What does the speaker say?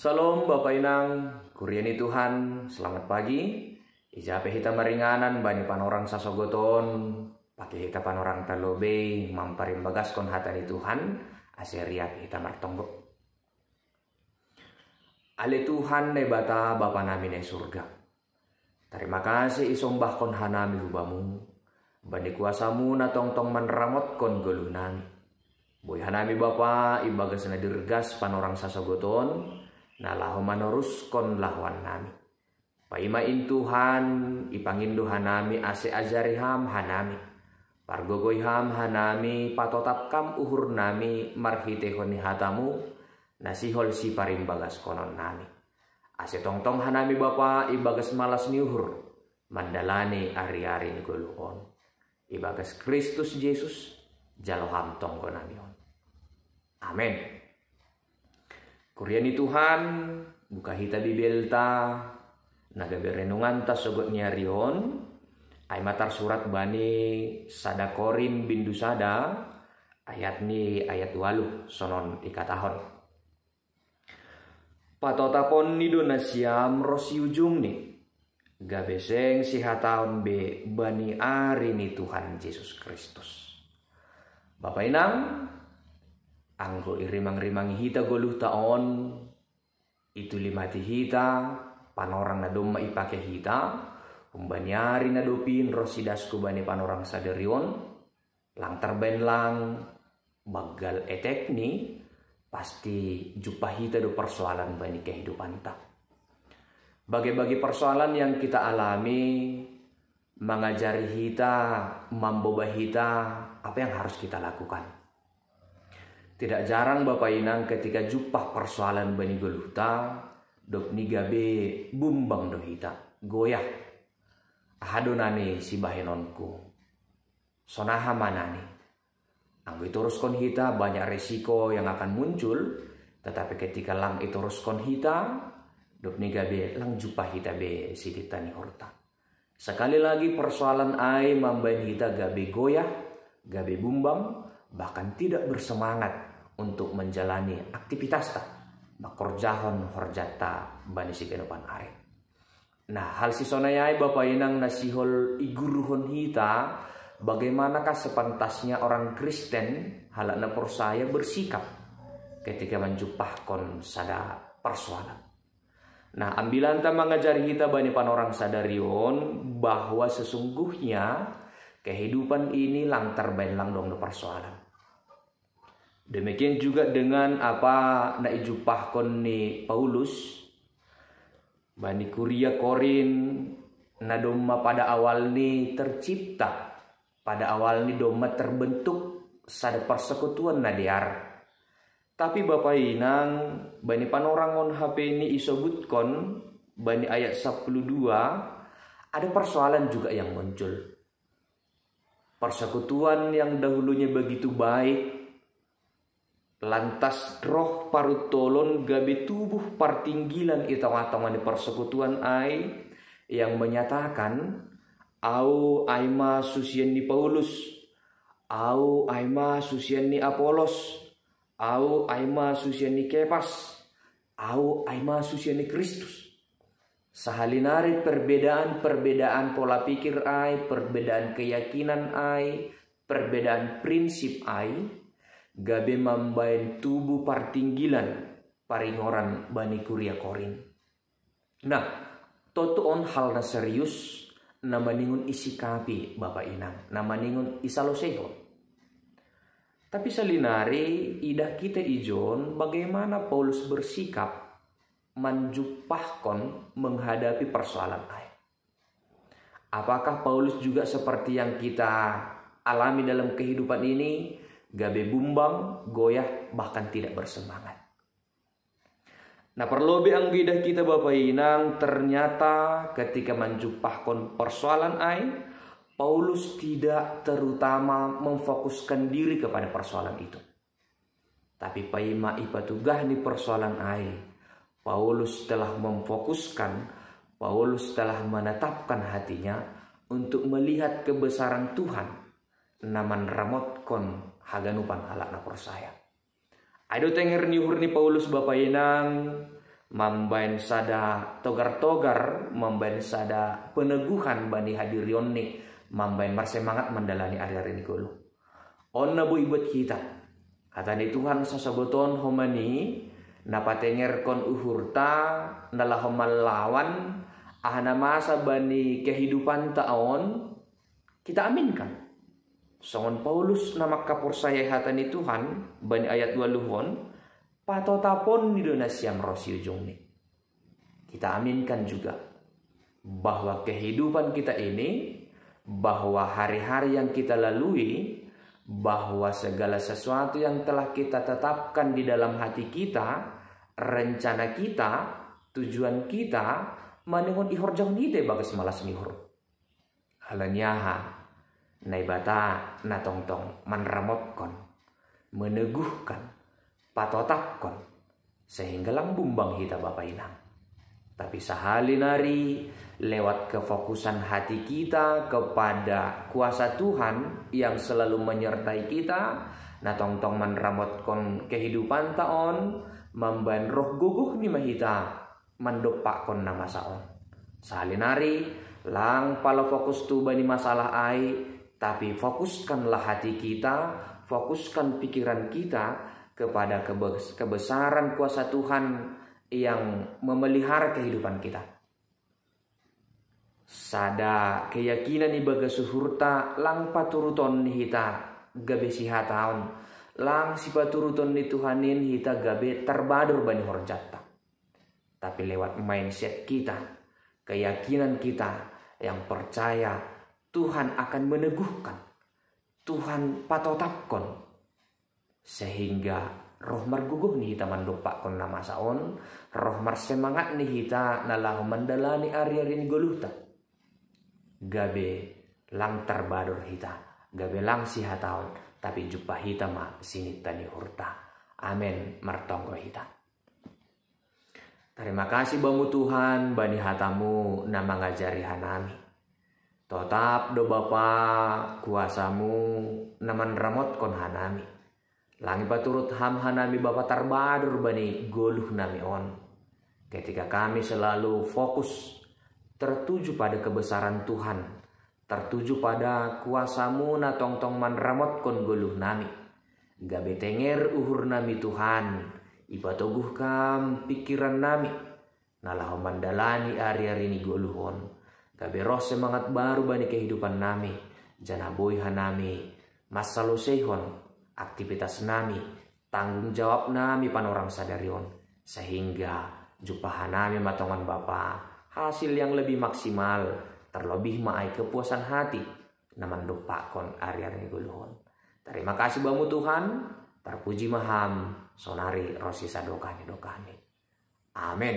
Salam Bapak Inang, kuriani Tuhan, selamat pagi. Ijape hita maringanan bani panorang sasogoton, pakai hita panorang talobe, mamparimbagas kon hatani Tuhan, aseriak hita martonggo. Ale Tuhan ne bata Bapa nami ne surga. Terima kasih isombah kon hanami hubamu, bani kuasamu na tong-tong manramot kon golu nami. Boy hanami Bapa ibagas na dirgas panorang sasogoton, nalahu manorus kon lahuan nami. Paimain Tuhan ipanginduhan nami ase ajariham hanami. Pargogoyham hanami patotap kam uhur nami marhitehoni hatamu nasihol si parimbagas konon nami. Ase tongtong hanami Bapa ibagas malas niuhur mandalani ari-ari ni goluhon. Ibagas Kristus Yesus jaloham tongko nami on. Amin. Kuriani Tuhan, buka hita bibelta, naga berenungan tas sogot nyarion, ay matar surat bani sada Korin bindu sada, ayat ni ayat 8 sonon ikatahon. Patotapon ni donasiam rosi ujung ni, gabeseng sihatahon be bani ari ni Tuhan Yesus Kristus. Bapak Inang, anggo irimang-rimangi hita goluh taon itu limati hita panorang na doma ipake hita umbanyari na dopin rosidasku bani panorang saderion lang terben lang bagal etek ni pasti jumpa hita do persoalan bani kehidupan ta. Bagi-bagi persoalan yang kita alami mengajari hita, membawa hita apa yang harus kita lakukan. Tidak jarang Bapak Inang ketika jupah persoalan bani goluhta, dok nigabe bumbang dohita, goyah. Ahadonane si bahenonku, sonaha manani. Anggo ituruskan hita banyak resiko yang akan muncul, tetapi ketika lang ituruskan hita, dok nigabe lang jupah hita be siditani horta. Sekali lagi persoalan ai mambain hita gabe goyah, gabe bumbang, bahkan tidak bersemangat untuk menjalani aktivitas ta makorjahon horjata bani si kehidupan are. Nah, hal si sonayai Bapak Inang nasihol iguruhon hita bagaimanakah sepantasnya orang Kristen halakna persaya bersikap ketika menjupah kon sada persoalan. Nah, ambilan ta mengajari hita bani panorang sadarion bahwa sesungguhnya kehidupan ini lang terben lang dong do persoalan. Demikian juga dengan apa na ijupah kon ni Paulus bani kuria Korin na doma pada awal ni tercipta, pada awal ni doma terbentuk sada persekutuan na diar. Tapi Bapak Inang bani panorangon HP ini isobutkan bani ayat 12 ada persoalan juga yang muncul. Persekutuan yang dahulunya begitu baik, lantas roh parutolon gabe tubuh partinggilan itong-atongan di persekutuan ai yang menyatakan au aima susian ni Paulus, au aima susian ni Apolos, au aima susian ni Kepas, au aima susian ni Kristus. Sahalinari perbedaan pola pikir ai, perbedaan keyakinan ai, perbedaan prinsip ai, gabe mambain tubuh partinggilan paringoran bani kuria Korin. Nah, totoon hal na serius na maningon isikapi Bapak Inang, na maningon isaloseho. Tapi salinari idah kita ijon bagaimana Paulus bersikap menjupahkon menghadapi persoalan ai. Apakah Paulus juga seperti yang kita alami dalam kehidupan ini? Gabe bumbang, goyah, bahkan tidak bersemangat. Nah, perlu ang gidah kita Bapak Inang, ternyata ketika menjupahkan persoalan ai, Paulus tidak terutama memfokuskan diri kepada persoalan itu. Tapi paima ipatugah ni persoalan ai, Paulus telah memfokuskan, Paulus telah menetapkan hatinya untuk melihat kebesaran Tuhan, naman ramotkon haganupan alak na persaya. Ado tenger ni Paulus Bapak Inang Mambain sada togar-togar, mambain sada peneguhan bani hadirion ni, mambain marsemangat mandalani ari-ari ni gulu. Onna bu ibut kita. Kata ni Tuhan sasaboton homani napatenger kon uhurta nalahomal lawan ahana masa bani kehidupan taon kita aminkan. Songon Paulus nama kapur saya hatani Tuhan bani ayat 20 patotapon ni dona siam rosi ujung ni. Kita aminkan juga bahwa kehidupan kita ini, bahwa hari-hari yang kita lalui, bahwa segala sesuatu yang telah kita tetapkan di dalam hati kita, rencana kita, tujuan kita, manengon ihor jauh nite bagas malas nihor. Halanyaha, naibata, natongtong, manramotkon, meneguhkan, patotapkon, sehingga lang bumbang hita Bapak Inang. Tapi sahalinari lewat kefokusan hati kita kepada kuasa Tuhan yang selalu menyertai kita, natongtong manramotkon kehidupan taon, mamban roh guguh ni mahita, mandopakon nama saon. Sahalinari lang pala fokus tu bani masalah ai, tapi fokuskanlah hati kita, fokuskan pikiran kita kepada kebesaran kuasa Tuhan yang memelihara kehidupan kita. Sada keyakinan ibaga suhurta lang paturuton ni hita gabe sihataon, lang si paturuton ni Tuhanin hita gabe terbadur bani horjata. Tapi lewat mindset kita, keyakinan kita yang percaya Tuhan akan meneguhkan, Tuhan patotapkon, sehingga roh marguguh ni hita mandopak kon nama saon, roh marsemangat ni hita nalahu mandalani ari-ari ni goluhta. Gabe lang terbadur hita, gabe lang sihataon, tapi jumpa hita ma sinita ni hurta. Amen martonggo hita. Terima kasih bamu Tuhan bani hatamu na mangajari hanami. Tetap do Bapa kuasamu na manramot kon hanami. Langi paturut ham hanami Bapa terbadur bani goluh nami on. Ketika kami selalu fokus tertuju pada kebesaran Tuhan, tertuju pada kuasamu na tongtong manramot kon goluh nami. Gabe tenger uhur nami Tuhan, ipatoguh kam pikiran nami, nalah mandalani ari-ari ni goluhon. Gabe roh semangat baru bani kehidupan nami, janaboy hanami, masalu sehon, aktivitas nami, tanggung jawab nami panorang sadarion, sehingga jupahan nami matongan Bapa hasil yang lebih maksimal, terlebih maai kepuasan hati naman dupakon ari-ari guluhon. Terima kasih bamu Tuhan, terpuji maham sonari rosi sadokani dokani. Amin.